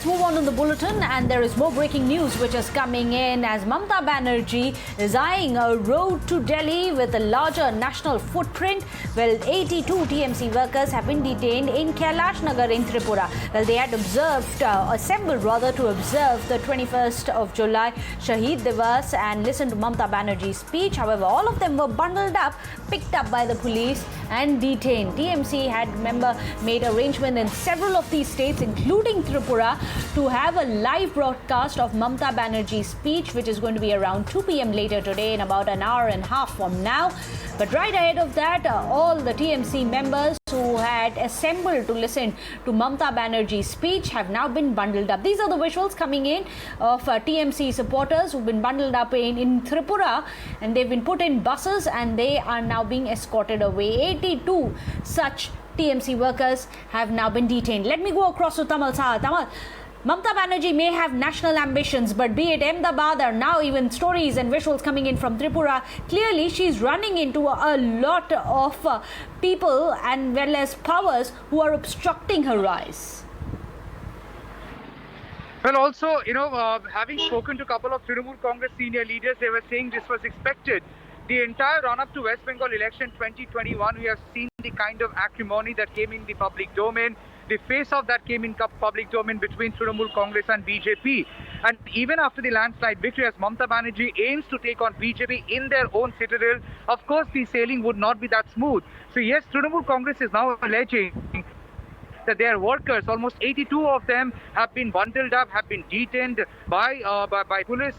Move on to the bulletin, and there is more breaking news which is coming in as Mamata Banerjee is eyeing a road to Delhi with a larger national footprint. Well, 82 TMC workers have been detained in Kailash Nagar in Tripura. Well, they had assembled to observe the 21st of July Shaheed Divas and listen to Mamata Banerjee's speech. However, all of them were bundled up, picked up by the police and detained. TMC had, made arrangement in several of these states, including Tripura, to have a live broadcast of Mamata Banerjee's speech, which is going to be around 2 p.m. later today, in about an hour and a half from now. But right ahead of that, all the TMC members who had assembled to listen to Mamata Banerjee's speech have now been bundled up. These are the visuals coming in of TMC supporters who've been bundled up in Tripura, and they've been put in buses and they are now being escorted away. 82 such TMC workers have now been detained. Let me go across to Tamal Saha. Tamal, Mamata Banerjee may have national ambitions, but be it Ahmedabad or now even stories and visuals coming in from Tripura, clearly she's running into a lot of people and well as powers who are obstructing her rise. Well, also, having spoken to a couple of Trinamool Congress senior leaders, they were saying this was expected. The entire run-up to West Bengal election 2021, we have seen the kind of acrimony that came in the public domain. The face-off that came in public domain between Trinamool Congress and BJP. And even after the landslide victory, as Mamata Banerjee aims to take on BJP in their own citadel, of course the sailing would not be that smooth. So yes, Trinamool Congress is now alleging that their workers, almost 82 of them, have been bundled up, have been detained by police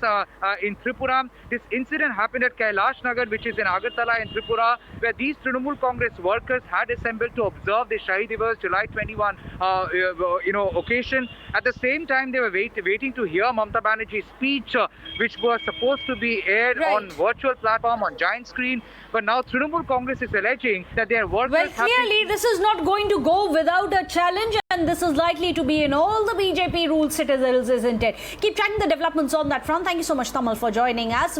in Tripura. This incident happened at Kailash Nagar, which is in Agartala in Tripura, where these Trinamool Congress workers had assembled to observe the Shaheed Divas July 21 occasion. At the same time, they were waiting to hear Mamata Banerjee's speech, which was supposed to be aired on virtual platform, on giant screen. But now Trinamool Congress is alleging that their workers clearly this is not going to go without a challenge, and this is likely to be in all the BJP ruled citadels, isn't it? Keep tracking the developments on that front. Thank you so much, Tamal, for joining us.